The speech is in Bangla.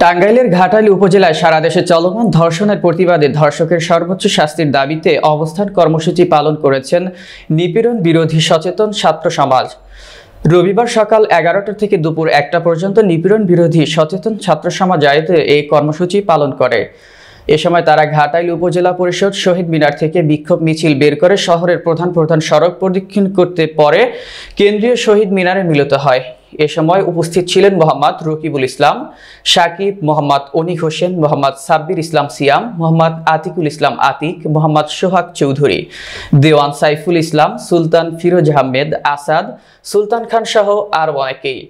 টাঙ্গাইলের ঘাটাইল উপজেলায় সারা দেশে চলমান ধর্ষণের প্রতিবাদে ধর্ষকের সর্বোচ্চ শাস্তির দাবিতে অবস্থান কর্মসূচি পালন করেছেন নিপীড়ন বিরোধী সচেতন ছাত্র সমাজ। রবিবার সকাল 11টা থেকে দুপুর 1টা পর্যন্ত নিপীড়ন বিরোধী সচেতন ছাত্র সমাজ আয়োজিত এই কর্মসূচি পালন করে। এ সময় তারা ঘাটাইল উপজেলা পরিষদ শহীদ মিনার থেকে বিক্ষোভ মিছিল বের করে শহরের প্রধান প্রধান সড়ক প্রদক্ষিণ করতে পরে কেন্দ্রীয় শহীদ মিনারে মিলিত হয়। এ সময় উপস্থিত ছিলেন মোহাম্মদ রকিবুল ইসলাম, সাকিব, মোহাম্মদ অনিক হোসেন, মোহাম্মদ সাব্বির ইসলাম সিয়াম, মোহাম্মদ আতিকুল ইসলাম আতিক, মোহাম্মদ সোহাগ চৌধুরী, দেওয়ান সাইফুল ইসলাম, সুলতান ফিরোজ আহমেদ আসাদ, সুলতান খান সহ আরও অনেকেই।